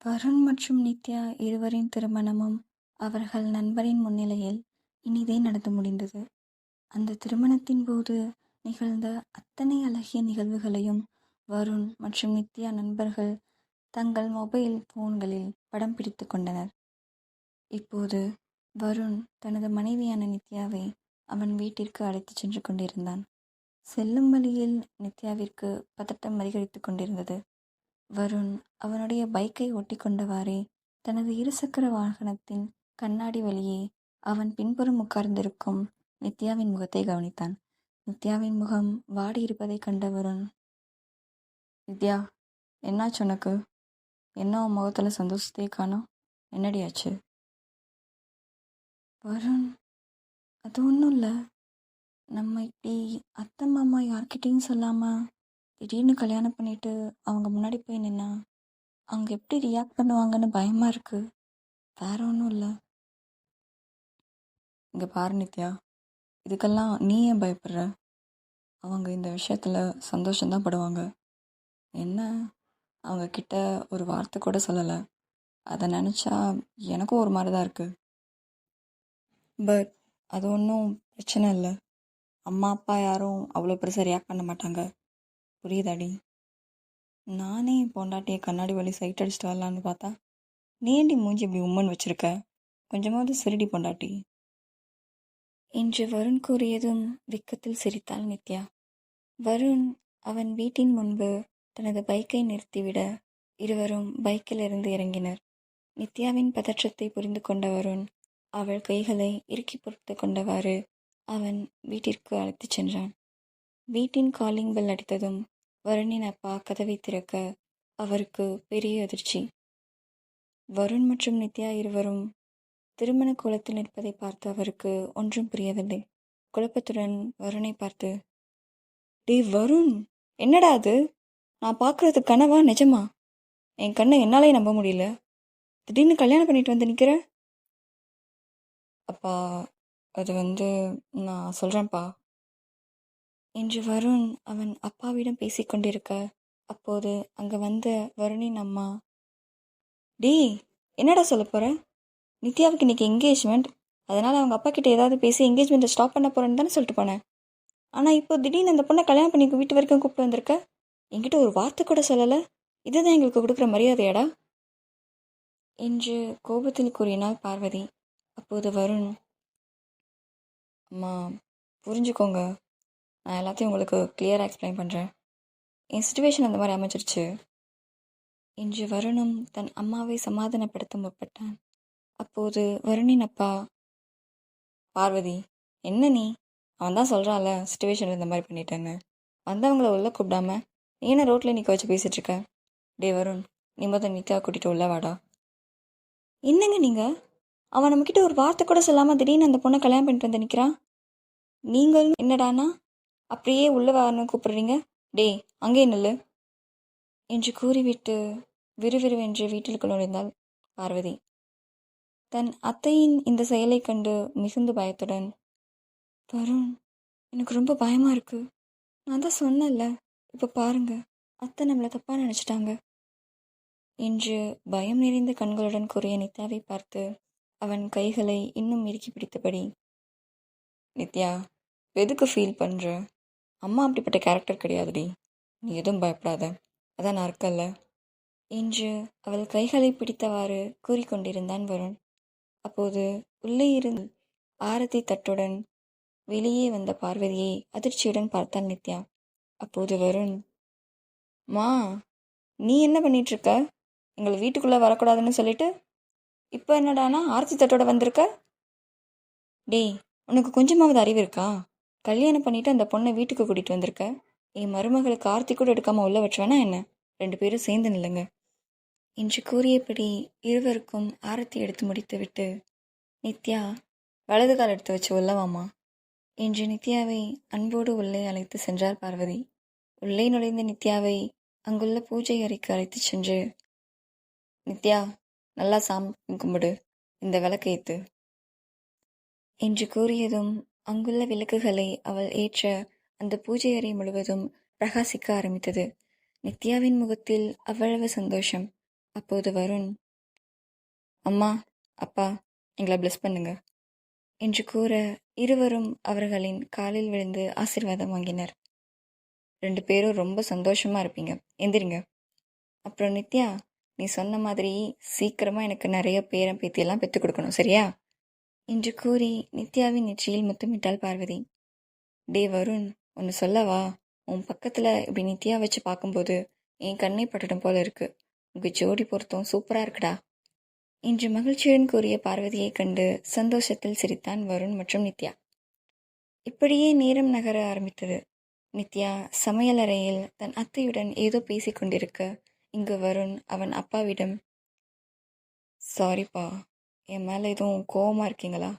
வருண் மற்றும் நித்யா இருவரின் திருமணமும் அவர்கள் நண்பரின் முன்னிலையில் இனிதே நடந்து முடிந்தது. அந்த திருமணத்தின் போது நிகழ்ந்த அத்தனை அழகிய நிகழ்வுகளையும் வருண் மற்றும் நித்யா நண்பர்கள் தங்கள் மொபைல் போன்களில் படம் பிடித்து கொண்டனர். இப்போது வருண் தனது மனைவியான நித்யாவை அவன் வீட்டிற்கு அழைத்து சென்று கொண்டிருந்தான். செல்லும் வழியில் நித்யாவிற்கு பதட்டம் அதிகரித்து கொண்டிருந்தது. வருண் அவனுடைய பைக்கை ஓட்டி கொண்டவாறே தனது இருசக்கர வாகனத்தின் கண்ணாடி வழியே அவன் பின்புறம் உட்கார்ந்திருக்கும் நித்யாவின் முகத்தை கவனித்தான். நித்யாவின் முகம் வாடி இருப்பதை கண்ட வருண், நித்யா, என்னாச்சு உனக்கு? என்ன உன் முகத்தில் சந்தோஷத்தையே காணோம்? என்னடியாச்சு? வருண், அது ஒன்றும் இல்லை. நம்ம இப்படி அத்தை மாமா யார்கிட்டையும் சொல்லாமல் திடீர்னு கல்யாணம் பண்ணிட்டு அவங்க முன்னாடி போய் நின்னா அவங்க எப்படி ரியாக்ட் பண்ணுவாங்கன்னு பயமாக இருக்குது. வேற ஒன்றும் இல்லை. இங்கே பாரு நித்யா, இதுக்கெல்லாம் நீ ஏன் பயப்படுற? அவங்க இந்த விஷயத்தில் சந்தோஷம்தான் படுவாங்க. என்ன, அவங்க கிட்ட ஒரு வார்த்தை கூட சொல்லலை. அதை நினச்சா எனக்கும் ஒரு மாதிரி தான் இருக்குது. பட் அது ஒன்றும் பிரச்சனை இல்லை. அம்மா அப்பா யாரும் அவ்வளோ பெருசாக ரியாக்ட் பண்ண மாட்டாங்க. புரியுதாடி? நானே பொண்டாட்டியை கண்ணாடி வழி சைட் அடிச்சுட்டு வரலான்னு பார்த்தா நீண்டி மூஞ்சி இப்படி உம்மன் வச்சிருக்க. கொஞ்சமாவது சிரிடி பொண்டாட்டி என்று வருண் கூறியதும் வெக்கத்தில் சிரித்தாள் நித்யா. வருண் அவன் வீட்டின் முன்பு தனது பைக்கை நிறுத்திவிட இருவரும் பைக்கிலிருந்து இறங்கினர். நித்யாவின் பதற்றத்தை புரிந்து கொண்ட வருண் அவள் கைகளை இறுக்கி பொறுத்து கொண்டவாறு அவன் வீட்டிற்கு அழைத்துச் சென்றான். வீட்டின் காலிங் பெல் அடித்ததும் வருணின் அப்பா கதவை திறக்க அவருக்கு பெரிய அதிர்ச்சி. வருண் மற்றும் நித்யா இருவரும் திருமண கோலத்தில் நிற்பதை பார்த்து அவருக்கு ஒன்றும் புரியவில்லை. குழப்பத்துடன் வருணை பார்த்து, டே வருண், என்னடா அது? நான் பார்க்கறது கனவா நிஜமா? என் கண்ணை என்னாலே நம்ப முடியல. திடீர்னு கல்யாணம் பண்ணிட்டு வந்து நிற்கிற. அப்பா, அது நான் சொல்கிறேன்ப்பா என்று வருண் அவன் அப்பாவிடம் பேசிக்கொண்டிருக்க அப்போது அங்கே வந்த வருணின் அம்மா, டே என்னடா சொல்ல போகிற? நித்யாவுக்கு இன்றைக்கி என்கேஜ்மெண்ட், அதனால் அவங்க அப்பா கிட்ட ஏதாவது பேசி என்கேஜ்மெண்ட்டை ஸ்டாப் பண்ண போகிறேன்னு தானே சொல்லிட்டு போனேன். ஆனால் இப்போ திடீர்னு அந்த பொண்ணை கல்யாணம் பண்ணி வீட்டு வரைக்கும் கூப்பிட்டு வந்திருக்க. என்கிட்ட ஒரு வார்த்தை கூட சொல்லலை. இதுதான் எங்களுக்கு கொடுக்குற மரியாதையாடா என்று கோபத்தில் கூறினாள் பார்வதி. அப்போது வருண், அம்மா புரிஞ்சுக்கோங்க, நான் எல்லாத்தையும் உங்களுக்கு கிளியராக எக்ஸ்பிளைன் பண்ணுறேன். என் சிச்சுவேஷன் அந்த மாதிரி அமைச்சிருச்சு என்று வருணும் தன் அம்மாவை சமாதானப்படுத்த முற்பட்டான். அப்போது வருணின் அப்பா, பார்வதி, என்ன நீ? அவன் தான் சொல்கிறான்ல சிச்சுவேஷன் இந்த மாதிரி பண்ணிட்டேன்னு. வந்தவங்கள உள்ளே கூப்பிடாம நீ என்ன ரோட்டில் நிற்க வச்சு பேசிகிட்ருக்க? டே வருண், நீ முதல் நித்யா கூட்டிகிட்டு உள்ள வாடா. என்னங்க நீங்கள்? அவன் நம்மக்கிட்ட ஒரு வார்த்தை கூட சொல்லாமல் திடீர்னு அந்த பொண்ணை கல்யாணம் பண்ணிட்டு வந்து நிற்கிறான். நீங்களும் என்னடானா அப்படியே உள்ள வரணும் கூப்பிடுறீங்க? டே அங்கே நில்லு என்று கூறிவிட்டு விறுவிறுவென்று வீட்டிற்குள் நுழைந்தாள் பார்வதி. தன் அத்தையின் இந்த செயலை கண்டு மிகுந்த பயத்துடன், வருண், எனக்கு ரொம்ப பயமாக இருக்குது. நான் தான் சொன்னேன்ல, இப்போ பாருங்க, அத்தை நம்மளை தப்பாக நினச்சிட்டாங்க என்று பயம் நிறைந்த கண்களுடன் கூறிய நித்யாவை பார்த்து அவன் கைகளை இன்னும் இறுக்கி பிடித்தபடி, நித்யா, எதுக்கு ஃபீல் பண்ணுற? அம்மா அப்படிப்பட்ட கேரக்டர் கிடையாதுடி. நீ எதுவும் பயப்படாத, அதான் நான் இருக்கல்ல என்று அவள் கைகளை பிடித்தவாறு கூறிக்கொண்டிருந்தான் வருண். அப்போது உள்ளே இருந்து ஆரத்தி தட்டுடன் வெளியே வந்த பார்வதியை அதிர்ச்சியுடன் பார்த்தான் நித்யா. அப்போது வருண், மா, நீ என்ன பண்ணிகிட்ருக்க? எங்களை வீட்டுக்குள்ளே வரக்கூடாதுன்னு சொல்லிட்டு இப்போ என்னடானா ஆரத்தி தட்டோட வந்திருக்க? டேய், உனக்கு கொஞ்சமாவது அறிவு இருக்கா? கல்யாணம் பண்ணிவிட்டு அந்த பொண்ணை வீட்டுக்கு கூட்டிகிட்டு வந்திருக்க. என் மருமகளுக்கு ஆர்த்தி கூட எடுக்காமல் உள்ள வச்சுவேனா என்ன? 2 பேரும் சேர்ந்து நில்லுங்க என்று கூறியபடி இருவருக்கும் ஆரத்தி எடுத்து முடித்துவிட்டு, நித்யா, வலது கால் எடுத்து வச்சு உள்ளவாமா என்று நித்யாவை அன்போடு உள்ளே அழைத்து சென்றார் பார்வதி. உள்ளே நுழைந்த நித்யாவை அங்குள்ள பூஜை அறைக்கு அழைத்து சென்று, நித்யா, நல்லா சாமி கும்பிடு, இந்த விளக்கு ஏத்து என்று கூறியதும் அங்குள்ள விளக்குகளை அவள் ஏற்ற அந்த பூஜை அறை முழுவதும் பிரகாசிக்க ஆரம்பித்தது. நித்யாவின் முகத்தில் அவ்வளவு சந்தோஷம். அப்போது வருண், அம்மா, அப்பா, எங்களை பிளஸ் பண்ணுங்க என்று கூற இருவரும் அவர்களின் காலில் விழுந்து ஆசீர்வாதம் வாங்கினர். 2 பேரும் ரொம்ப சந்தோஷமா இருப்பீங்க, எந்திரிங்க. அப்புறம் நித்யா, நீ சொன்ன மாதிரி சீக்கிரமா எனக்கு நிறைய பேரன் பேத்தியெல்லாம் பெற்றுக் கொடுக்கணும், சரியா என்று கூறி நித்யாவின் நெற்றியில் முத்தமிட்டாள் பார்வதி. டே வருண், ஒன்று சொல்லவா? உன் பக்கத்தில் இப்படி நித்யா வச்சு பார்க்கும்போது என் கண்ணை பட்டுடும் போல இருக்கு. உங்க ஜோடி பொருத்தம் சூப்பராக இருக்குடா என்று மகிழ்ச்சியுடன் கூறிய பார்வதியை கண்டு சந்தோஷத்தில் சிரித்தான் வருண் மற்றும் நித்யா. இப்படியே நேரம் நகர ஆரம்பித்தது. நித்யா சமையலறையில் தன் அத்தையுடன் ஏதோ பேசிக் கொண்டிருக்க இங்கு வருண் அவன் அப்பாவிடம், சாரிப்பா, என் மேலே எதுவும் கோவமாக இருக்கீங்களா?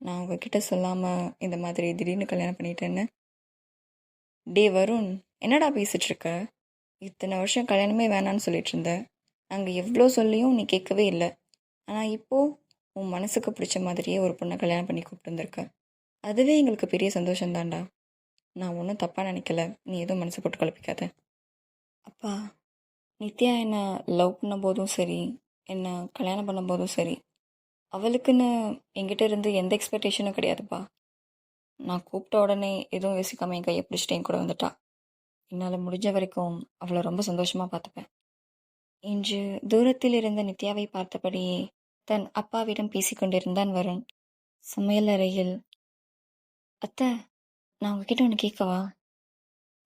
நான் உங்ககிட்ட சொல்லாமல் இந்த மாதிரி திடீர்னு கல்யாணம் பண்ணிட்டேன்னு. டே வருண், என்னடா பேசிட்டு இருக்க? இத்தனை வருஷம் கல்யாணமே வேணான்னு சொல்லிட்டு இருந்த. நாங்கள் எவ்வளோ சொல்லியும் நீ கேட்கவே இல்லை. ஆனால் இப்போது உன் மனசுக்கு பிடிச்ச மாதிரியே ஒரு பொண்ணை கல்யாணம் பண்ணி கூப்பிட்டு வந்திருக்க. அதுவே எங்களுக்கு பெரிய சந்தோஷம்தான்டா. நான் ஒன்றும் தப்பாக நினைக்கல, நீ எதுவும் மனசு போட்டு குழப்பிக்காத. அப்பா, நித்யா என்னை லவ் பண்ணும்போதும் சரி, என்னை கல்யாணம் பண்ணும்போதும் சரி, அவளுக்குன்னு என்கிட்ட இருந்து எந்த எக்ஸ்பெக்டேஷனும் கிடையாதுப்பா. நான் கூப்பிட்ட உடனே எதுவும் யோசிக்காமல் என் கையை பிடிச்சிட்டு என் கூட வந்துட்டா. என்னால் முடிஞ்ச வரைக்கும் அவளை ரொம்ப சந்தோஷமாக பார்த்துப்பேன் என்று தூரத்தில் இருந்த நித்யாவை பார்த்தபடியே தன் அப்பாவிடம் பேசிக்கொண்டிருந்தான் வருண். சமையலறையில், அத்தை, நான் உங்ககிட்ட ஒன்று கேட்கவா?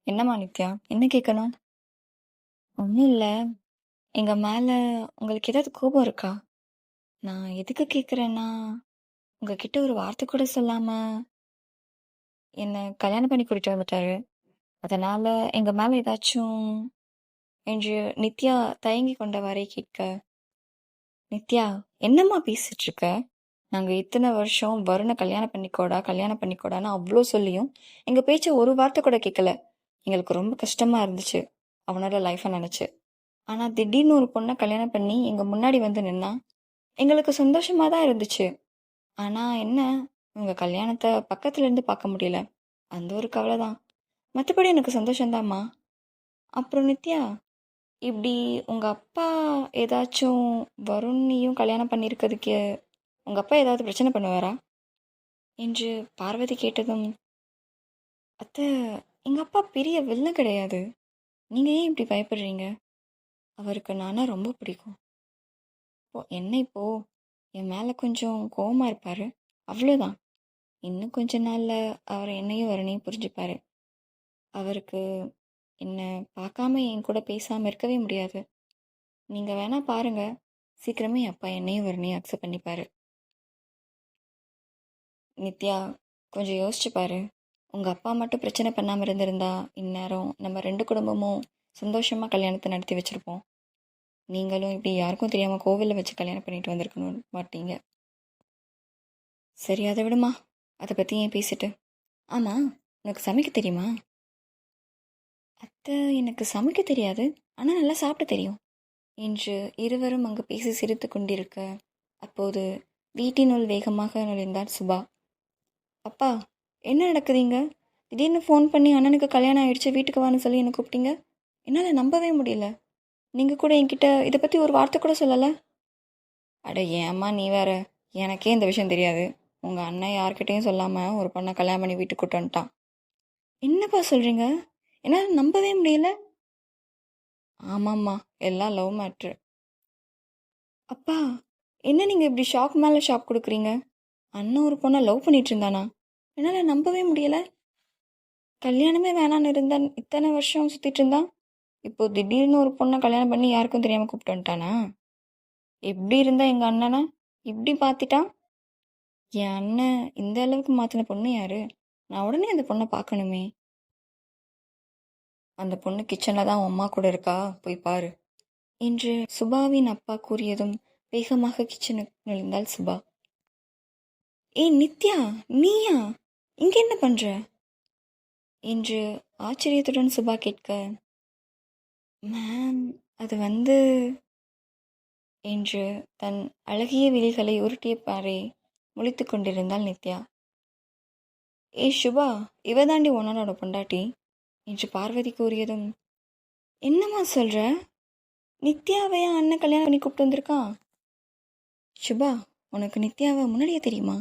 என்னம்மா நித்யா, என்ன கேட்கணும்? ஒன்றும் இல்லை, எங்கள் மேலே உங்களுக்கு ஏதாவது கோபம் இருக்கா? நான் எதுக்கு கேட்குறேன்னா, உங்ககிட்ட ஒரு வார்த்தை கூட சொல்லாமல் என்னை கல்யாணம் பண்ணி கூட்டிகிட்டு வந்துட்டாரு. அதனால் எங்கள் மேலே ஏதாச்சும் என்று நித்யா தயங்கி கொண்டவாறே கேட்க, நித்யா, என்னம்மா பேசிட்டு இருக்க? நாங்கள் இத்தனை வருஷம் வருணை கல்யாணம் பண்ணிக்கோடான்னு அவ்வளோ சொல்லியும் எங்கள் பேச்சை ஒரு வார்த்தை கூட கேட்கல. எங்களுக்கு ரொம்ப கஷ்டமாக இருந்துச்சு அவனோட லைஃப்பை நினச்சி. ஆனால் திடீர்னு ஒரு பொண்ணை கல்யாணம் பண்ணி எங்கள் முன்னாடி வந்து நின்னா எங்களுக்கு சந்தோஷமாக தான் இருந்துச்சு. ஆனால் என்ன, உங்கள் கல்யாணத்தை பக்கத்துலேருந்து பார்க்க முடியல, அந்த ஒரு கவலை தான். மற்றபடி எனக்கு சந்தோஷந்தாம்மா. அப்புறம் நித்யா, இப்படி உங்கள் அப்பா ஏதாச்சும் வருண்ணியும் கல்யாணம் பண்ணியிருக்கிறதுக்கு உங்கள் அப்பா ஏதாவது பிரச்சனை பண்ணுவாரா என்று பார்வதி கேட்டதும், அத்தை, எங்கள் அப்பா பெரிய வில்லன் கிடையாது. நீங்கள் ஏன் இப்படி பயப்படுறீங்க? அவருக்கு நானா ரொம்ப பிடிக்கும். இப்போது என் மேலே கொஞ்சம் கோவமாக இருப்பார், அவ்வளோதான். இன்னும் கொஞ்ச நாளில் அவர் என்னையும் வருணையும் புரிஞ்சுப்பார். அவருக்கு என்னை பார்க்காம என் கூட பேசாமல் இருக்கவே முடியாது. நீங்கள் வேணால் பாருங்கள், சீக்கிரமே அப்பா என்னையும் வருணையும் அக்செப்ட் பண்ணிப்பார். நித்யா, கொஞ்சம் யோசிச்சு பாரு. உங்கள் அப்பா மட்டும் பிரச்சனை பண்ணாமல் இருந்திருந்தா இந்நேரம் நம்ம 2 குடும்பமும் சந்தோஷமாக கல்யாணத்தை நடத்தி வச்சுருப்போம். நீங்களும் இப்படி யாருக்கும் தெரியாமல் கோவிலில் வச்சு கல்யாணம் பண்ணிட்டு வந்திருக்கணும் மாட்டீங்க. சரி, அதை விடுமா, அதை பற்றி ஏன் பேசிட்டு. ஆமாம், உனக்கு சமைக்க தெரியுமா? அத்தை, எனக்கு சமைக்க தெரியாது, ஆனால் நல்லா சாப்பிட தெரியும் என்று இருவரும் அங்கு பேசி சிரித்து கொண்டிருக்க அப்போது வீட்டினுள் வேகமாக நுழைந்தார் சுபா. அப்பா, என்ன நடக்குதுங்க? திடீர்னு ஃபோன் பண்ணி அண்ணனுக்கு கல்யாணம் ஆகிடுச்சு, வீட்டுக்கு வான்னு சொல்லி என்னை கூப்பிட்டீங்க. என்னால் நம்பவே முடியல. நீங்கள் கூட என்கிட்ட இதை பற்றி ஒரு வார்த்தை கூட சொல்லலை. அட ஏம்மா நீ வேற, எனக்கே இந்த விஷயம் தெரியாது. உங்கள் அண்ணன் யார்கிட்டையும் சொல்லாமல் ஒரு பொண்ணை கல்யாணம் பண்ணி வீட்டுக்கு கூட்டு வந்துட்டான். என்னப்பா சொல்கிறீங்க? என்னால் நம்பவே முடியல. ஆமாம்மா, எல்லாம் லவ் மேட்ரு. அப்பா, என்ன நீங்கள் இப்படி ஷாக் மேலே ஷாக் கொடுக்குறீங்க? அண்ணன் ஒரு பொண்ணை லவ் பண்ணிட்டு இருந்தானா? என்னால் நம்பவே முடியலை. கல்யாணமே வேணான்னு இருந்தான், இத்தனை வருஷம் சுற்றிட்டு இருந்தான். இப்போது திடீர்னு ஒரு பொண்ணை கல்யாணம் பண்ணி யாருக்கும் தெரியாமல் கூப்பிட்டு வந்துட்டானா? எப்படி இருந்தா எங்கள் அண்ணனை இப்படி பார்த்துட்டான்? என் அண்ணன் இந்த அளவுக்கு மாற்றின பொண்ணு யாரு? நான் உடனே அந்த பொண்ணை பார்க்கணுமே. அந்த பொண்ணு கிச்சனில் தான் அம்மா கூட இருக்கா, போய் பாரு என்று சுபாவின் அப்பா கூறியதும் வேகமாக கிச்சனுக்கு நுழைந்தாள் சுபா. ஏய் நித்யா, நீயா இங்கே என்ன பண்ணுற என்று ஆச்சரியத்துடன் சுபா கேட்க, மேம், அது வந்து என்று தன் அழகிய விழிகளை உருட்டியப்பாரே முழித்து கொண்டிருந்தாள் நித்யா. ஏய் சுபா, இவதாண்டி உன்னோட பொண்டாட்டி என்று பார்வதி கூறியதும், என்னம்மா சொல்கிற? நித்யாவையா அண்ணன் கல்யாணம் பண்ணி கூப்பிட்டு வந்திருக்கான்? சுபா, உனக்கு நித்யாவை முன்னாடியே தெரியுமா?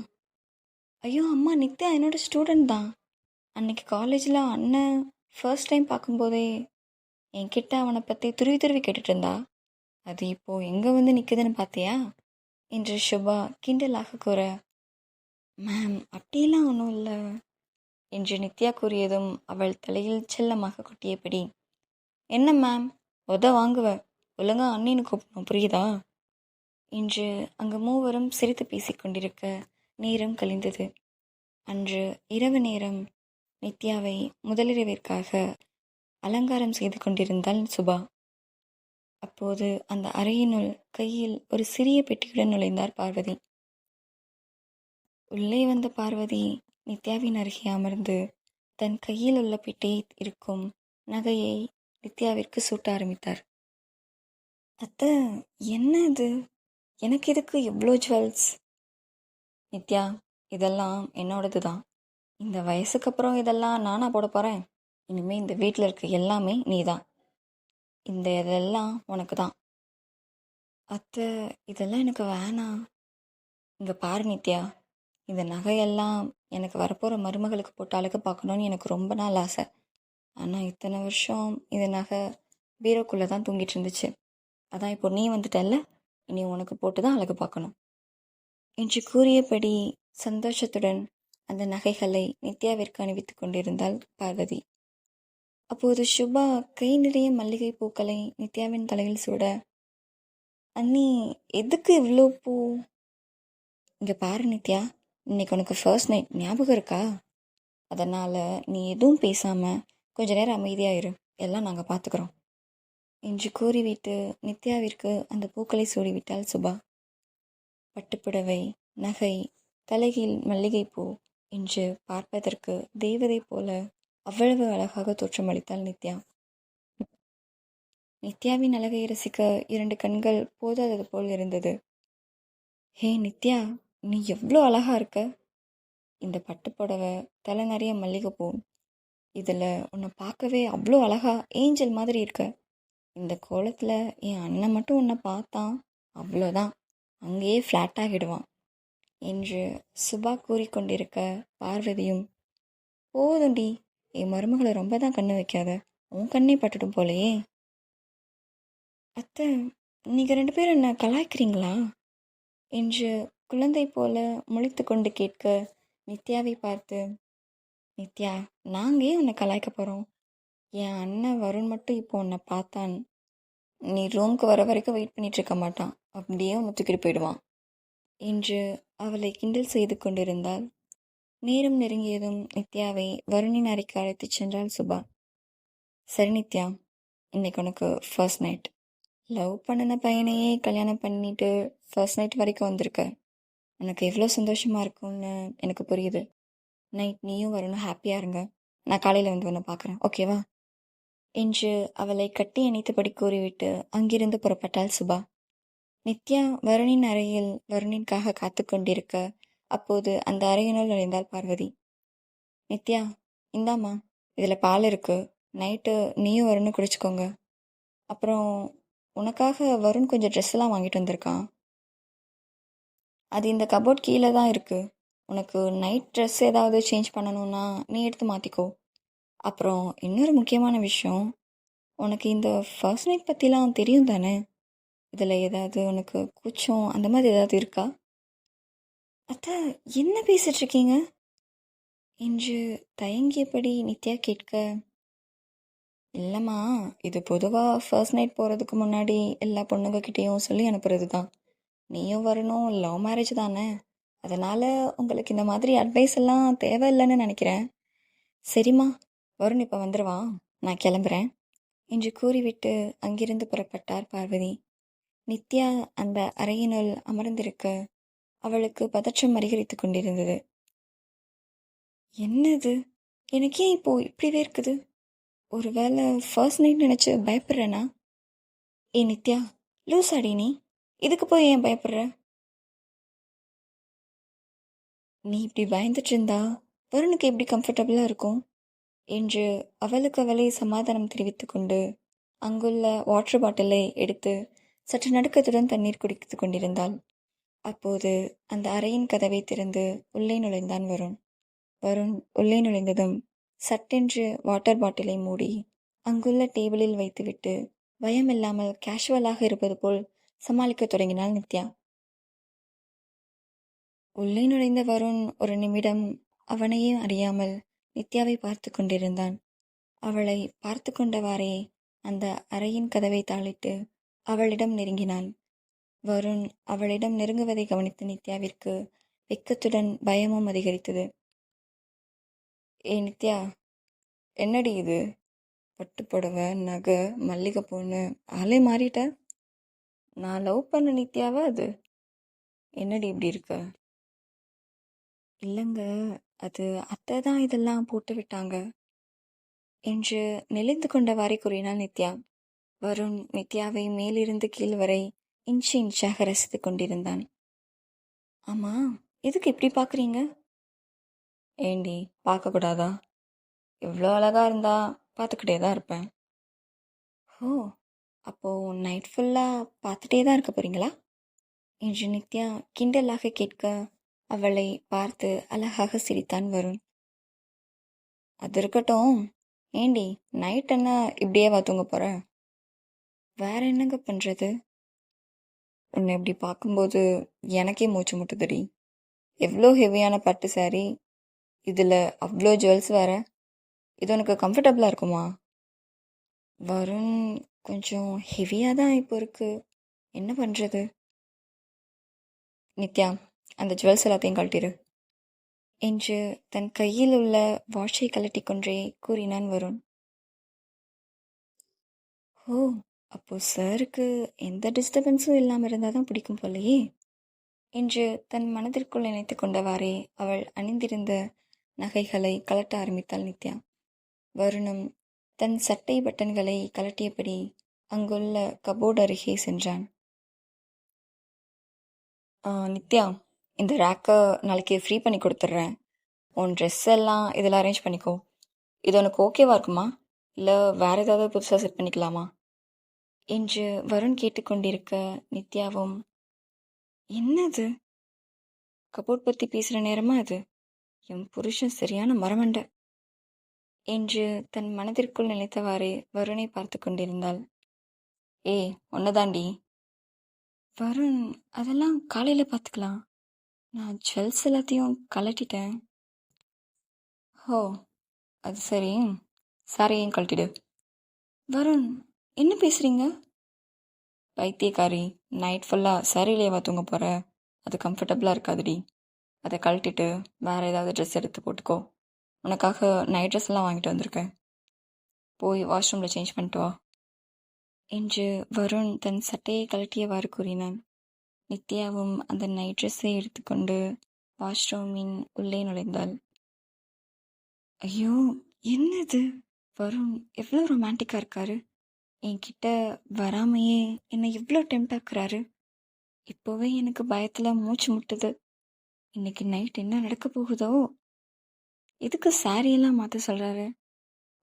ஐயோ அம்மா, நித்யா என்னோட ஸ்டூடெண்ட் தான். அன்னைக்கு காலேஜில் அண்ணன் ஃபர்ஸ்ட் டைம் பார்க்கும்போதே என்கிட்ட அவனை பற்றி துருவி துருவி கேட்டுட்டு இருந்தா. அது இப்போது எங்கே வந்து நிற்குதுன்னு பார்த்தியா என்று சுபா கிண்டலாக கூற, மேம் அப்படியெல்லாம் ஒன்றும் இல்லை என்று நித்யா கூறியதும் அவள் தலையில் செல்லமாக கொட்டியபடி, என்ன மேம் வாங்குவ, ஒழுங்கா அண்ணின்னு கூப்பிடணும், புரியுதா என்று அங்கு மூவரும் சிரித்து பேசிக்கொண்டிருக்க நேரம் கழிந்தது. அன்று இரவு நேரம் நித்யாவை முதலிரவிற்காக அலங்காரம் செய்து கொண்டிருந்தாள் சுபா. அப்போது அந்த அறையினுள் கையில் ஒரு சிறிய பெட்டியுடன் நுழைந்தார் பார்வதி. உள்ளே வந்த பார்வதி நித்யாவின் அருகே அமர்ந்து தன் கையில் உள்ள பெட்டியில் இருக்கும் நகையை நித்யாவிற்கு சூட்ட ஆரம்பித்தார். அத்தை, என்ன இது? எனக்கு எதுக்கு இவ்வளோ ஜுவல்ஸ்? நித்யா, இதெல்லாம் என்னோடது தான். இந்த வயசுக்கு அப்புறம் இதெல்லாம் நானா போட போகிறேன்? இனிமேல் இந்த வீட்டில் இருக்க எல்லாமே நீ தான். இதெல்லாம் உனக்கு தான். அத்தை, இதெல்லாம் எனக்கு வேணாம். இங்கே பாரு நித்யா, இந்த நகையெல்லாம் எனக்கு வரப்போகிற மருமகளுக்கு போட்டு அழகு பார்க்கணுன்னு எனக்கு ரொம்ப நாள் ஆசை. ஆனால் இத்தனை வருஷம் இந்த நகை பீரோக்குள்ளே தான் தூங்கிட்டு இருந்துச்சு. அதான் இப்போ நீ வந்துட்டல்ல, இனி உனக்கு போட்டு தான் அழகு பார்க்கணும் என்று கூறியபடி சந்தோஷத்துடன் அந்த நகைகளை நித்யாவிற்கு அணிவித்து கொண்டிருந்தாள் பார்வதி. அப்போது சுபா கை நிறைய மல்லிகை பூக்களை நித்யாவின் தலையில் சூட, அண்ணி எதுக்கு இவ்வளோ பூ? இங்கே பாரு நித்யா, இன்னைக்கு உனக்கு ஃபர்ஸ்ட் நைட் ஞாபகம் இருக்கா? அதனால் நீ எதுவும் பேசாமல் கொஞ்ச நேரம் அமைதியாயிரு, எல்லாம் நாங்கள் பார்த்துக்குறோம் என்று கூறிவிட்டு நித்யாவிற்கு அந்த பூக்களை சூடிவிட்டாள் சுபா. பட்டுப்புடவை, நகை, தலையில் மல்லிகைப்பூ என்று பார்ப்பதற்கு தேவதை போல அவ்வளவு அழகாக தோற்றமளித்தாள் நித்யா. நித்யாவின் அழகை ரசிக்க 2 கண்கள் போதாதது போல் இருந்தது. ஹே நித்யா, நீ எவ்வளோ அழகா இருக்க! இந்த பட்டுப்புடவை, தலை நிறைய மல்லிகைப்பூ, இதில் உன்னை பார்க்கவே அவ்வளோ அழகா ஏஞ்சல் மாதிரி இருக்க. இந்த கோலத்தில் என் அண்ணன் மட்டும் உன்னை பார்த்தான், அவ்வளோதான், அங்கேயே ஃப்ளாட்டாகிடுவான் என்று சுபா கூறிக்கொண்டிருக்க பார்வதியும், போதுண்டி, என் மருமகளை ரொம்ப தான் கண்ணு வைக்காத, உன் கண்ணே பட்டுடும் போலையே. அத்தை, நீங்கள் 2 பேரும் என்ன கலாய்க்கிறீங்களா என்று குழந்தை போல முழித்து கொண்டு கேட்க நித்யாவை பார்த்து, நித்யா, நாங்கள் ஏன் உன்னை கலாய்க்க போகிறோம்? என் அண்ணன் வருண் மட்டும் இப்போ உன்னை பார்த்தான், நீ ரூமுக்கு வர வரைக்கும் வெயிட் பண்ணிட்டு இருக்க மாட்டான், அப்படியே உன்னை தூக்கிட்டு போயிடுவான் என்று அவளை கிண்டல் செய்து கொண்டிருந்தாள். நேரம் நெருங்கியதும் நித்யாவை வருணின் அறைக்கு அழைத்துச் சென்றாள் சுபா. சரி நித்யா, இன்னைக்கு உனக்கு ஃபர்ஸ்ட் நைட். லவ் பண்ணின பையனையே கல்யாணம் பண்ணிட்டு ஃபர்ஸ்ட் நைட் வரைக்கும் வந்திருக்க. எனக்கு எவ்வளோ சந்தோஷமாக இருக்கும்னு எனக்கு புரியுது. நைட் நீயும் வரணும், ஹாப்பியாக இருங்க. நான் காலையில் வந்து உன்னை பார்க்குறேன், ஓகேவா என்று அவளை கட்டி அணைத்தபடி கூறிவிட்டு அங்கிருந்து புறப்பட்டாள் சுபா. நித்யா வருணின் அறையில் வருணின்காக காத்து கொண்டிருக்க அப்போது அந்த அறையினுள் நுழைந்தாள் பார்வதி. நித்யா, இந்தாம்மா, இதில் பால் இருக்கு, நைட்டு நீயும் வருணும் குடிச்சுக்கோங்க. அப்புறம் உனக்காக வருண் கொஞ்சம் ட்ரெஸ்ஸெல்லாம் வாங்கிட்டு வந்திருக்கான், அது இந்த கபோர்ட் கீழே தான் இருக்குது. உனக்கு நைட் ட்ரெஸ் ஏதாவது சேஞ்ச் பண்ணணுன்னா நீ எடுத்து மாற்றிக்கோ. அப்புறம் இன்னொரு முக்கியமான விஷயம், உனக்கு இந்த ஃபர்ஸ்ட் நைட் பற்றிலாம் தெரியும் தானே? இதில் ஏதாவது உனக்கு கூச்சம் அந்த மாதிரி ஏதாவது இருக்கா? அத்தை, என்ன பேசிகிட்ருக்கீங்க என்று தயங்கியபடி நித்யா கேட்க, இல்லைம்மா, இது பொதுவாக ஃபர்ஸ்ட் நைட் போகிறதுக்கு முன்னாடி எல்லா பொண்ணுங்கக்கிட்டேயும் சொல்லி அனுப்புறது தான். நீயும் வரணும், லவ் மேரேஜ் தானே, அதனால் உங்களுக்கு இந்த மாதிரி அட்வைஸ் எல்லாம் தேவையில்லைன்னு நினைக்கிறேன். சரிம்மா, வருண் இப்போ வந்துடுவான், நான் கிளம்புறேன் என்று கூறிவிட்டு அங்கிருந்து புறப்பட்டார் பார்வதி. நித்யா அந்த அறையினுள் அமர்ந்திருக்க அவளுக்கு பதற்றம் அதிகரித்து கொண்டிருந்தது. என்னது, எனக்கு ஏன் இப்போ இப்படிவே இருக்குது? ஒருவேளை ஃபர்ஸ்ட் நைட் நினச்சி பயப்படுறேனா? ஏ நித்யா, லூஸ் ஆடி, நீ இதுக்கு போய் ஏன் பயப்படுற? நீ இப்படி பயந்துட்டு இருந்தா வருணுக்கு எப்படி கம்ஃபர்டபுளாக இருக்கும் என்று அவளுக்கு அவளை சமாதானம் தெரிவித்து கொண்டு அங்குள்ள வாட்டர் பாட்டிலை எடுத்து சற்று நடுக்கத்துடன் தண்ணீர் குடித்து கொண்டிருந்தாள். அப்போது அந்த அறையின் கதவை திறந்து உள்ளே நுழைந்தான் வருண். வருண் உள்ளே நுழைந்ததும் சட்டென்று வாட்டர் பாட்டிலை மூடி அங்குள்ள டேபிளில் வைத்துவிட்டு பயமில்லாமல் கேஷுவலாக இருப்பது போல் சமாளிக்கத் தொடங்கினாள் நித்யா. உள்ளே நுழைந்த வருண் ஒரு நிமிடம் அவனையே அறியாமல் நித்யாவை பார்த்து கொண்டிருந்தான். அவளை பார்த்து கொண்டவாறே அந்த அறையின் கதவை தாளிட்டு அவளிடம் நெருங்கினான். வருண் அவளிடம் நெருங்குவதை கவனித்த நித்யாவிற்கு வெக்கத்துடன் பயமும் அதிகரித்தது. நித்யா, என்னடி இது? பட்டுப்புடவை, நகை, மல்லிகைப்பூன்னு ஆளே மாறிட்ட. நான் லவ் பண்ண நித்யாவா அது? என்னடி இப்படி இருக்க? இல்லைங்க, அது அத்தை தான் இதெல்லாம் போட்டு விட்டாங்க என்று நெளிந்து கொண்டவாறே கூறினாள் நித்யா. வருண் நித்யாவை மேலிருந்து கீழ் வரை இன்ச்சு இன்ச்சாக ரசித்து கொண்டிருந்தான். ஆமா, எதுக்கு இப்படி பார்க்குறீங்க? ஏண்டி, பார்க்கக்கூடாதா? எவ்வளோ அழகாக இருந்தா பார்த்துக்கிட்டே தான் இருப்பேன். ஓ, அப்போது நைட் ஃபுல்லாக பார்த்துட்டே தான் இருக்க போகிறீங்களா என்று நித்யா கிண்டலாக கேட்க அவளை பார்த்து அழகாக சிரித்தான் வருண். அது இருக்கட்டும், ஏண்டி நைட் என்ன இப்படியேவா தூங்க போகிற? வேற என்னங்க பண்ணுறது? உன்னை இப்படி பார்க்கும்போது எனக்கே மூச்சு முட்டுதுடி. எவ்வளோ ஹெவியான பட்டு சாரி, இதில் அவ்வளோ ஜுவல்ஸ் வேற. இது உனக்கு கம்ஃபர்டபுளாக இருக்குமா? வருண், கொஞ்சம் ஹெவியாக தான் இப்போ இருக்குது, என்ன பண்ணுறது? நித்யா, அந்த ஜுவல்ஸ் எல்லாத்தையும் கழட்டிடு என்று தன் கையில் உள்ள வாட்சை கழட்டி கொன்றே கூறினான் வருண். ஓ, அப்போ சாருக்கு எந்த டிஸ்டர்பன்ஸும் இல்லாமல் இருந்தால் தான் பிடிக்கும் போலையே என்று தன் மனதிற்குள் நினைத்து கொண்டவாறே அவள் அணிந்திருந்த நகைகளை கலட்ட ஆரம்பித்தாள் நித்யா. வருணும் தன் சட்டை பட்டன்களை கலட்டியபடி அங்குள்ள கபோர்டு அருகே சென்றான். நித்யா, இந்த ரேக்கை நாளைக்கு ஃப்ரீ பண்ணி கொடுத்துட்றேன். உன் ட்ரெஸ் எல்லாம் இதில் அரேஞ்ச் பண்ணிக்கோ. இது உனக்கு ஓகேவா இருக்குமா, இல்லை வேறு ஏதாவது புதுசாக செட் பண்ணிக்கலாமா என்று வருண் கேட்டுக்கொண்டிருக்க நித்யாவும், என்னது கபோர்ட் பற்றி பேசுகிற நேரமா அது? என் புருஷன் சரியான மரமண்டை என்று தன் மனதிற்குள் நினைத்தவாறே வருணை பார்த்து கொண்டிருந்தாள். ஒன்னதாண்டி. வருண், அதெல்லாம் காலையில் பார்த்துக்கலாம். நான் ஜுவல்ஸ் எல்லாத்தையும் கலட்டிட்டேன். ஓ, அது சரி, சாரியும் கழட்டிடு. வருண், என்ன பேசுகிறீங்க? பைத்தியக்காரி, நைட் ஃபுல்லாக சாரிலேயேவா தூங்க போகிற? அது கம்ஃபர்டபுளாக இருக்காதுடி. அதை கழட்டிட்டு வேறு ஏதாவது ட்ரெஸ் எடுத்து போட்டுக்கோ. உனக்காக நைட் ட்ரெஸ் எல்லாம் வாங்கிட்டு வந்திருக்கேன். போய் வாஷ்ரூமில் சேஞ்ச் பண்ணிட்டு வா என்று வருண் தன் சட்டையை கழட்டியவாறு கூறினான். நித்யாவும் அந்த நைட் ட்ரெஸ்ஸை எடுத்துக்கொண்டு வாஷ்ரூமின் உள்ளே நுழைந்தாள். ஐயோ, என்னது? வருண் எவ்வளோ ரொமான்டிக்காக இருக்காரு. என்கிட்ட வராமையே என்னை எவ்வளோ டெம்ட் ஆக்குறாரு. இப்போவே எனக்கு பயத்தில் மூச்சு முட்டுது. இன்னைக்கு நைட் என்ன நடக்க போகுதோ? எதுக்கு சாரியெல்லாம் மாற்ற சொல்கிறாரு?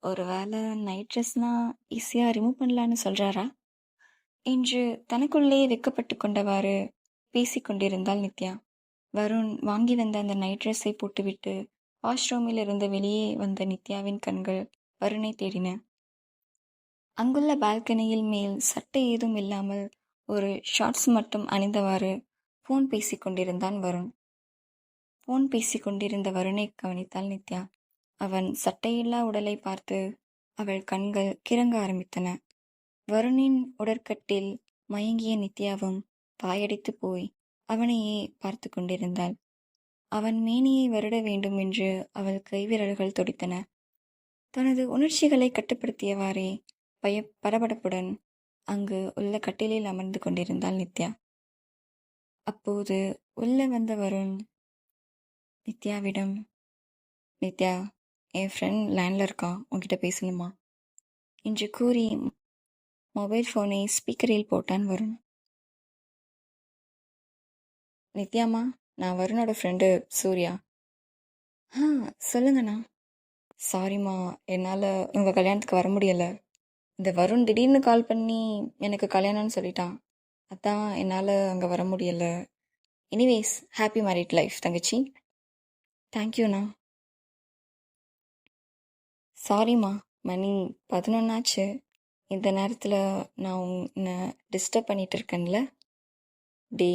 ஒரு வேளை நைட் ட்ரெஸ்னால் ஈஸியாக ரிமூவ் பண்ணலான்னு சொல்கிறாரா என்று தனக்குள்ளே வெக்கப்பட்டு கொண்டவாறு பேசி கொண்டிருந்தாள் நித்யா. வருண் வாங்கி வந்த அந்த நைட் ட்ரெஸ்ஸை போட்டுவிட்டு வாஷ்ரூமில் இருந்து வெளியே வந்த நித்யாவின் கண்கள் வருணை தேடின. அங்குள்ள பால்கனியில் மேல் சட்டை ஏதும் இல்லாமல் ஒரு ஷார்ட்ஸ் மட்டும் அணிந்தவாறு ஃபோன் பேசி கொண்டிருந்தான் வருண். ஃபோன் பேசி கொண்டிருந்த வருணை கவனித்தாள் நித்யா. அவன் சட்டையில்லா உடலை பார்த்து அவள் கண்கள் கிறங்க ஆரம்பித்தன. வருணின் உடற்கட்டில் மயங்கிய நித்யாவும் பாயடித்து போய் அவனையே பார்த்து கொண்டிருந்தாள். அவன் மேனியை வருட வேண்டும் என்று அவள் கைவிரல்கள் துடித்தன. தனது உணர்ச்சிகளை கட்டுப்படுத்தியவாறே படபடப்புடன் அங்கு உள்ள கட்டிலில் அமர்ந்து கொண்டிருந்தாள் நித்யா. அப்போது உள்ள வந்த வருண் நித்யாவிடம், நித்யா, என் ஃப்ரெண்ட் லைனில் இருக்கான், உன்கிட்ட பேசணுமா என்று கூறி மொபைல் ஃபோனை ஸ்பீக்கரில் போட்டான் வருண். நித்யாம்மா, நான் வருணோட ஃப்ரெண்டு சூர்யா. சொல்லுங்கண்ணா. சாரிம்மா, என்னால் உங்கள் கல்யாணத்துக்கு வர முடியலை. இந்த வருண் திடீர்னு கால் பண்ணி எனக்கு கல்யாணம்னு சொல்லிட்டான். அதான் என்னால் அங்கே வர முடியல. எனிவேஸ் ஹாப்பி மேரிட் லைஃப் தங்கச்சி. தேங்க்யூண்ணா. சாரிம்மா, மணி 11 ஆச்சு. இந்த நேரத்தில் நான் உன்னை டிஸ்டர்ப் பண்ணிட்டு இருக்கேன்ல. டே,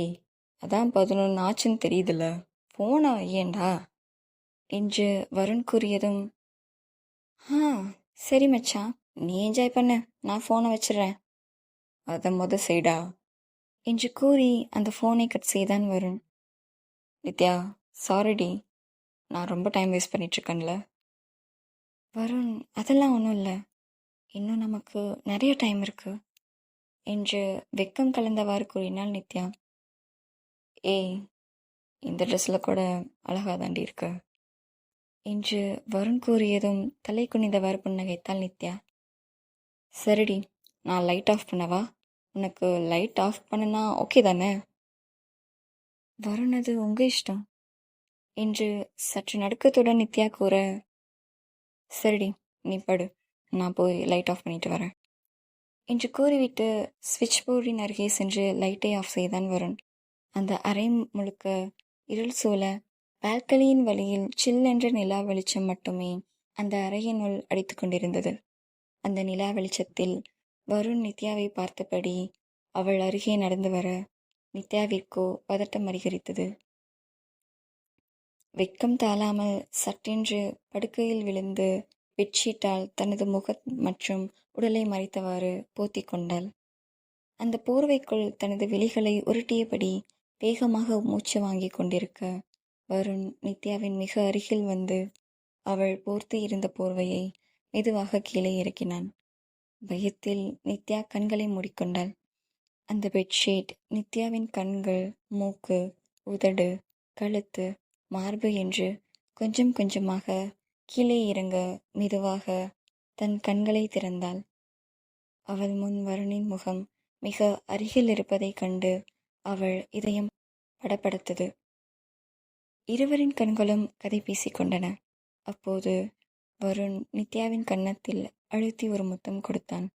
அதான் 11 ஆச்சுன்னு தெரியுதுல்ல, ஃபோனை ஏன்டா என்று வருண் கூறியதும், சரி மச்சான், நீ என்ஜாய் பண்ணு, நான் ஃபோனை வச்சிடுறேன், அதை செய்டா என்று கூறி அந்த ஃபோனை கட் செய்தான் வருண். நித்யா, சாரிடி, நான் ரொம்ப டைம் வேஸ்ட் பண்ணிட்டுருக்கேன்ல. வருண், அதெல்லாம் ஒன்றும் இல்லை, இன்னும் நமக்கு நிறைய டைம் இருக்கு என்று வெக்கம் கலந்தவாறு கூறினாள் நித்யா. ஏய், இந்த ட்ரெஸ்ஸில் கூட அழகாக தாண்டி இருக்கு என்று வருண் கூறியதும் தலை குனிந்தவாறு புன்னகைத்தாள் நித்யா. சரிடி, நான் லைட் ஆஃப் பண்ணவா? உனக்கு லைட் ஆஃப் பண்ணனா ஓகே தானே? வருண், அது உங்கள் இஷ்டம் என்று சற்று நடுக்கத்துடன் நித்யா கூற, சரிடி, நீ படு, நான் போய் லைட் ஆஃப் பண்ணிட்டு வரேன் என்று கூறிவிட்டு ஸ்விட்ச் போர்டின் அருகே சென்று லைட்டை ஆஃப் செய்தான் வருண். அந்த அறை முழுக்க இருள் சூழ பால்கனியின் வழியில் சில்லென்ற நிலா வெளிச்சம் மட்டுமே அந்த அறையினுள் அடித்து கொண்டிருந்தது. அந்த நிலா வெளிச்சத்தில் வருண் நித்யாவை பார்த்தபடி அவள் அருகே நடந்து வர நித்யாவிற்கோ பதட்டம் அதிகரித்தது. வெட்கம் தாழாமல் சட்டென்று படுக்கையில் விழுந்து பெட்ஷீட்டால் தனது முகம் மற்றும் உடலை மறைத்தவாறு போத்தி கொண்டாள். அந்த போர்வைக்குள் தனது விழிகளை உருட்டியபடி வேகமாக மூச்சு வாங்கி கொண்டிருக்க வருண் நித்யாவின் மிக அருகில் வந்து அவள் போர்த்து இருந்த போர்வையை மெதுவாக கீழே இறக்கினான். பயத்தில் நித்யா கண்களை மூடிக்கொண்டாள். அந்த பெட்ஷீட் நித்யாவின் கண்கள், மூக்கு, உதடு, கழுத்து, மார்பு என்று கொஞ்சம் கொஞ்சமாக கீழே இறங்க மெதுவாக தன் கண்களை திறந்தாள். அவள் முன் வருணின் முகம் மிக அருகில் இருப்பதைக் கண்டு அவள் இதயம் படபடத்தது. இருவரின் கண்களும் கதை பேசிக்கொண்டன. அப்போது வருண் நித்யாவின் கன்னத்தில் அழுத்தி ஒரு முத்தம் கொடுத்தான்.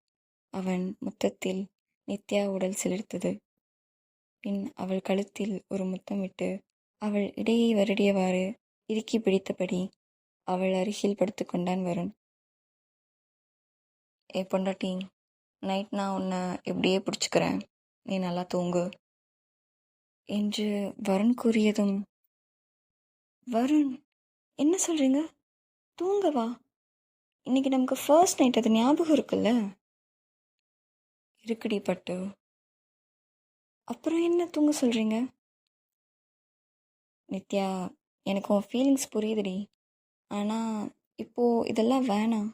அவன் முத்தத்தில் நித்யா உடல் சிலிர்த்தது. பின் அவள் கழுத்தில் ஒரு முத்தமிட்டு அவள் இடையை வருடியவாறு இறுக்கி பிடித்தபடி அவள் அருகில் படுத்துக்கொண்டான் வருண். ஏ பொண்டாட்டி, நைட் நான் உன்னை எப்படியே பிடிச்சிக்கிறேன், நீ நல்லா தூங்கு என்று வருண் கூறியதும், வருண், என்ன சொல்கிறீங்க? தூங்கவா? இன்னைக்கு நமக்கு ஃபர்ஸ்ட் நைட், அது ஞாபகம் இருக்குல்ல? இருக்குடி பட்டு. அப்புறம் என்ன தூங்க சொல்கிறீங்க? நித்யா, எனக்கு உன் ஃபீலிங்ஸ் புரியுதுடி, ஆனால் இப்போது இதெல்லாம் வேணாம்.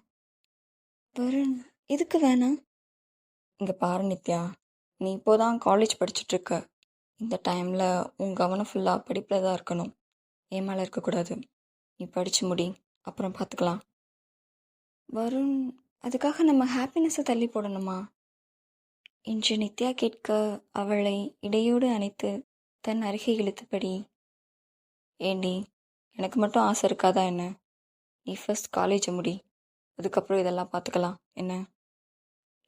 வருண், எதுக்கு வேணாம்? இங்கே பாரு நித்யா, நீ இப்போதான் காலேஜ் படிச்சுட்ருக்க. இந்த டைமில் உன் கவனம் ஃபுல்லாக படிப்பில் தான் இருக்கணும், என் மேலே இருக்கக்கூடாது. நீ படித்து முடி, அப்புறம் பார்த்துக்கலாம். வருண், அதுக்காக நம்ம ஹாப்பினஸை தள்ளி போடணுமா என்று நித்யா கேட்க அவளை இடையோடு அணைத்து தன் அருகே இழுத்தபடி, ஏண்டி, எனக்கு மட்டும் ஆசை இருக்காதா என்ன? நீ ஃபர்ஸ்ட் காலேஜை முடி, அதுக்கப்புறம் இதெல்லாம் பார்த்துக்கலாம் என்ன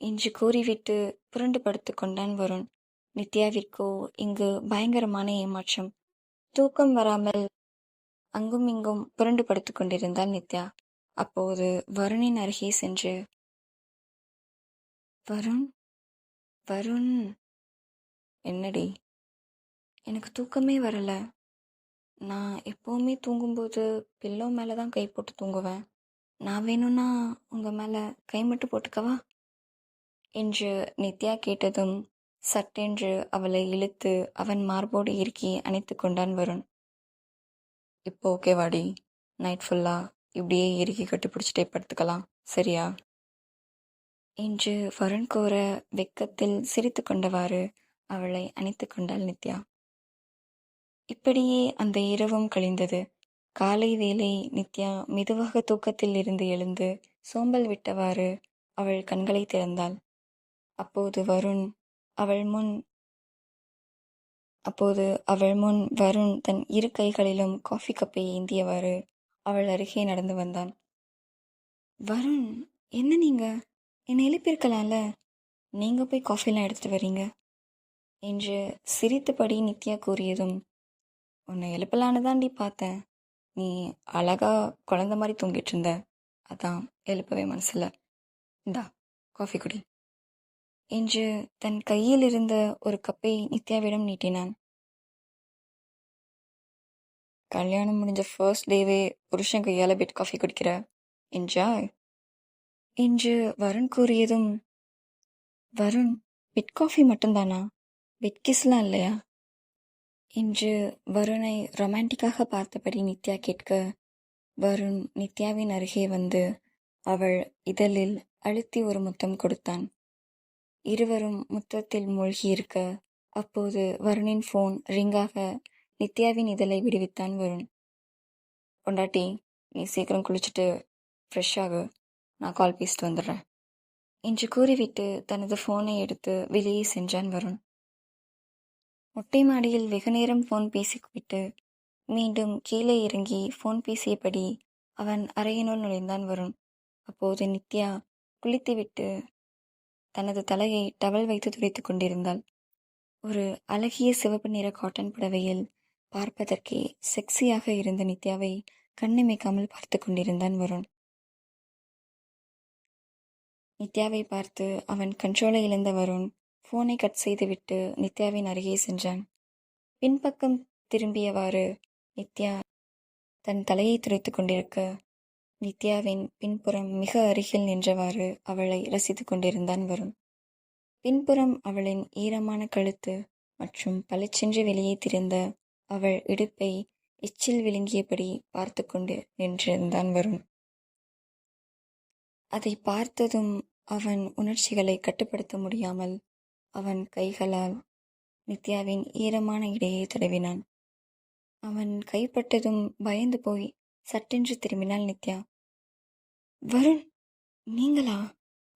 என்று கூறிவிட்டு புரண்டு படுத்து கொண்டான் வருண். நித்யாவிற்கோ இங்கு பயங்கரமான ஏமாற்றம். தூக்கம் வராமல் அங்கும் இங்கும் புரண்டு படுத்து கொண்டிருந்தாள் நித்யா. அப்போது வருணின் அருகே சென்று, வருண், வருண், என்னடி? எனக்கு தூக்கமே வரல. நான் எப்போவுமே தூங்கும்போது பில்லோ மேலே தான் கை போட்டு தூங்குவேன். நான் வேணும்னா உங்கள் மேலே கை மட்டும் போட்டுக்கவா என்று நித்யா கேட்டதும் சட்டென்று அவளை இழுத்து அவன் மார்போடு இறுக்கி அணைத்து கொண்டான் வருண். இப்போ ஓகேவாடி? நைட் ஃபுல்லாக இப்படியே இறுக்கி கட்டிப்பிடிச்சிட்டே படுத்துக்கலாம், சரியா என்று வருண் கோர வெக்கத்தில் சிரித்து கொண்டவாறு அவளை அணைத்து கொண்டாள் நித்யா. இப்படியே அந்த இரவும் கழிந்தது. காலை வேளை நித்யா மெதுவாக தூக்கத்தில் இருந்து எழுந்து சோம்பல் விட்டவாறு அவள் கண்களை திறந்தாள். அப்போது அவள் முன் வருண் தன் இரு கைகளிலும் காஃபி கப்பை ஏந்தியவாறு அவள் அருகே நடந்து வந்தான். வருண், என்ன நீங்க என்னை எழுப்பியிருக்கலாம்ல, நீங்கள் போய் காஃபிலாம் எடுத்துகிட்டு வரீங்க என்று சிரித்தபடி நித்யா கூறியதும், உன்னை எழுப்பலான்னு தாண்டி பார்த்தேன். நீ அழகா குழந்த மாதிரி தூங்கிட்டு இருந்த, அதான் எழுப்பவே மனசில்ல. இந்தா காஃபி குடி என்று தன் கையில் இருந்த ஒரு கப்பை நித்யாவிடம் நீட்டினான். கல்யாணம் முடிஞ்ச ஃபர்ஸ்ட் டேவே புருஷன் கையால் பெட் காஃபி குடிக்கிற, என்ஜாய் என்று வருண் கூறியதும், வருண் பெட் காஃபி மட்டும்தானா, பெட் கிஸ்லாம் இல்லையா என்று வருணை ரொமான்டிக்காக பார்த்தபடி நித்யா கேட்க, வருண் நித்யாவின் அருகே வந்து அவள் இதழில் அழுத்தி ஒரு முத்தம் கொடுத்தான். இருவரும் முத்தத்தில் மூழ்கியிருக்க, அப்போது வருணின் ஃபோன் ரிங்காக நித்யாவின் இதழை விடுவித்தான் வருண். பொண்டாட்டி, நீ சீக்கிரம் குளிச்சுட்டு ஃப்ரெஷ் ஆகு, நான் கால் பேசிட்டு வந்துடுறேன் என்று கூறிவிட்டு தனது ஃபோனை எடுத்து வெளியே சென்றான் வருண். மொட்டை மாடியில் வெகுநேரம் ஃபோன் பேசிவிட்டு மீண்டும் கீழே இறங்கி ஃபோன் பேசியபடி அவன் அறையினுள் நுழைந்தான் வருண். அப்போது நித்யா குளித்துவிட்டு தனது தலையை டவல் வைத்து துடைத்து கொண்டிருந்தாள். ஒரு அழகிய சிவப்பு நிற காட்டன் புடவையில் பார்ப்பதற்கே செக்ஸியாக இருந்த நித்யாவை கண்ணிமைக்காமல் பார்த்து கொண்டிருந்தான் வருண். நித்யாவை பார்த்து அவன் கண்ட்ரோலை இழந்த வருண் ஃபோனை கட் செய்துவிட்டு நித்யாவின் அருகே சென்றான். பின்பக்கம் திரும்பியவாறு நித்யா தன் தலையை துடைத்து கொண்டிருக்க, நித்யாவின் பின்புறம் மிக அருகில் நின்றவாறு அவளை ரசித்து கொண்டிருந்தான் வருண். பின்புறம் அவளின் ஈரமான கழுத்து மற்றும் பளிச்சென்று வெளியே திரிந்த அவள் இடுப்பை எச்சில் விழுங்கியபடி பார்த்து கொண்டு நின்றிருந்தான் வருண். அதை பார்த்ததும் அவன் உணர்ச்சிகளை கட்டுப்படுத்த முடியாமல் அவன் கைகளால் நித்யாவின் ஈரமான இடையை தடவினான். அவன் கைப்பட்டதும் பயந்து போய் சட்டென்று திரும்பினாள் நித்யா. வருண், நீங்களா?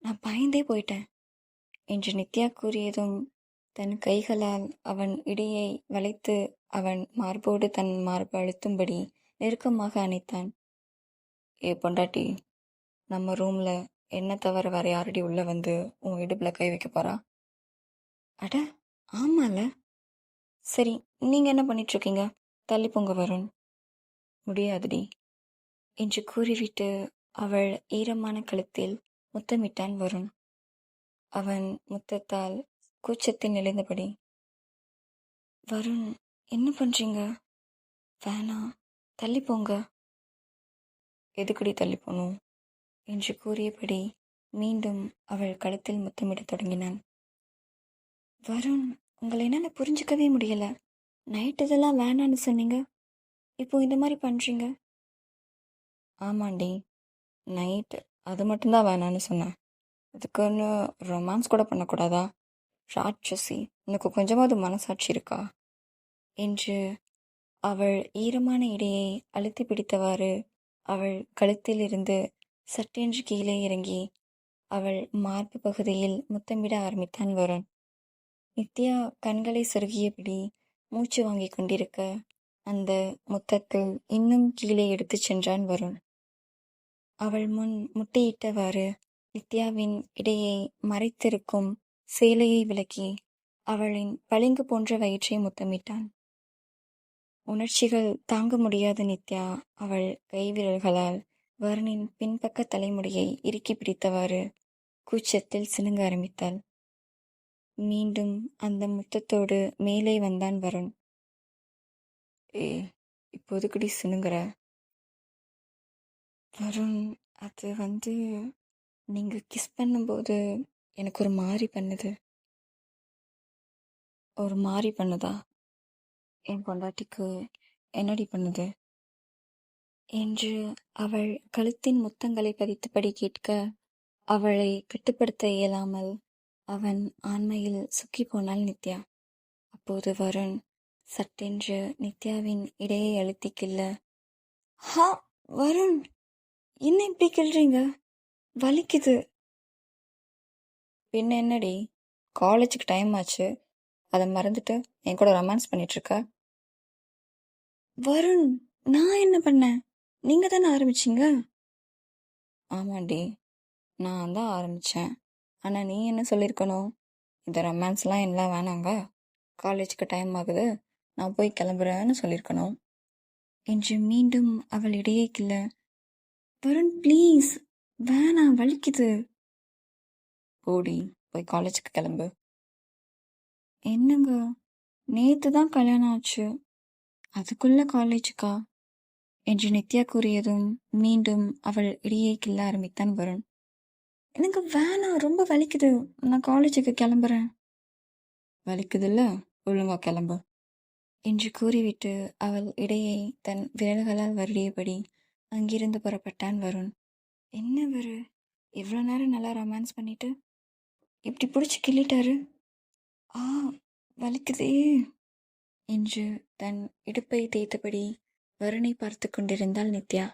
நான் பயந்தே போயிட்டேன் என்று நித்யா கூறியதும் தன் கைகளால் அவன் இடையை வளைத்து அவன் மார்போடு தன் மார்பு அழுத்தும்படி நெருக்கமாக அணைத்தான். ஏ பொண்டாட்டி, நம்ம ரூமில் என்ன தவிர வேற யாரடி உள்ளே வந்து உன் இடுப்பில் கை வைக்க போறா? அட ஆமால. சரி, நீங்கள் என்ன பண்ணிகிட்ருக்கீங்க? தள்ளி போங்க வருண். முடியாதுடி என்று கூறிவிட்டு அவள் ஈரமான கழுத்தில் முத்தமிட்டான் வருண். அவன் முத்தத்தால் கூச்சத்தில் நெளிந்தபடி, வருண் என்ன பண்ணுறீங்க? வேணாம், தள்ளி போங்க. எதுக்குடி தள்ளி போகணும் என்று கூறியபடி மீண்டும் அவள் கழுத்தில் முத்தமிடத் தொடங்கினான். வருண், உங்களை என்னால் புரிஞ்சிக்கவே முடியலை. நைட் இதெல்லாம் வேணான்னு சொன்னீங்க, இப்போ இந்த மாதிரி பண்ணுறீங்க. ஆமாண்டி, நைட்டு அது மட்டும்தான் வேணான்னு சொன்னேன். அதுக்குன்னு ரொமான்ஸ் கூட பண்ணக்கூடாதா? ராட்சசி, உனக்கு கொஞ்சமாவது மனசாட்சி இருக்கா என்று அவள் ஈரமான இடையை அழுத்தி பிடித்தவாறு அவள் கழுத்தில் இருந்து சட்டென்று கீழே இறங்கி அவள் மார்பு பகுதியில் முத்தமிட ஆரம்பித்தான் வருண். நித்யா கண்களை சொருகியபடி மூச்சு வாங்கி கொண்டிருக்க, அந்த முத்தத்தில் இன்னும் கீழே எடுத்துச் சென்றான் வருண். அவள் முன் முட்டியிட்டவாறு நித்யாவின் இடையை மறைத்திருக்கும் சேலையை விலக்கி அவளின் பளிங்கு போன்ற வயிற்றை முத்தமிட்டான். உணர்ச்சிகள் தாங்க முடியாத நித்யா அவள் கைவிரல்களால் வருணின் பின்பக்க தலைமுடியை இறுக்கி பிடித்தவாறு கூச்சத்தில் சினுங்க ஆரம்பித்தாள். மீண்டும் அந்த முத்தத்தோடு மேலே வந்தான் வருண். இப்போதுக்குடி சினுங்கிற? வருண், அது நீங்கள் கிஸ் பண்ணும்போது எனக்கு ஒரு மாதிரி பண்ணுது. ஒரு மாதிரி பண்ணுதா? என் பொண்டாட்டிக்கு என்னடி பண்ணுது என்று அவள் கழுத்தின் முத்தங்களை பதித்தபடி கேட்க, அவளை கட்டுப்படுத்த இயலாமல் அவன் ஆண்மையில் சுக்கி போனாள் நித்யா. அப்போது வருண் சட்டென்று நித்யாவின் இடையை அழுத்தி கிள்ள, ஹா வருண், என்ன இப்படி கிள்றீங்க? வலிக்குது. பின்ன என்னடி, காலேஜுக்கு டைம் ஆச்சு, அதை மறந்துட்டு என் கூட ரொமான்ஸ் பண்ணிகிட்ருக்க? வருண், நான் என்ன பண்ணேன்? நீங்கள் தானே ஆரம்பிச்சிங்க. ஆமாண்டி, நான் தான் ஆரம்பித்தேன். ஆனால் நீ என்ன சொல்லியிருக்கணும், இந்த ரொமான்ஸ்லாம் எல்லாம் வேணாங்க, காலேஜுக்கு டைம் ஆகுது, நான் போய் கிளம்புறேன்னு சொல்லியிருக்கணும் என்று மீண்டும் அவள் இடையே கிள்ள, வருண் ப்ளீஸ், வேணாம் வலிக்குது. போடி, போய் காலேஜுக்கு கிளம்பு. என்னங்க, நேற்று தான் கல்யாணம் ஆச்சு, அதுக்குள்ள காலேஜுக்கா என்று நித்யா கூறியதும் மீண்டும் அவள் இடையே கிள்ள ஆரம்பித்தான் வருண். எனக்கு வேணாம், ரொம்ப வலிக்குது, நான் காலேஜுக்கு கிளம்புறேன். வலிக்குதுல்ல, ஒழுங்கா கிளம்பு என்று கூறிவிட்டு அவள் இடையே தன் விரல்களால் வருடியபடி அங்கிருந்து புறப்பட்டான் வருண். என்ன வரு, இவ்வளோ நேரம் நல்லா ரொமான்ஸ் பண்ணிட்டு இப்படி பிடிச்சி கிள்ளிட்டாரு. ஆ, வலிக்குதே என்று தன் இடுப்பை தேய்த்தபடி வருணை பார்த்து கொண்டிருந்தாள் நித்யா.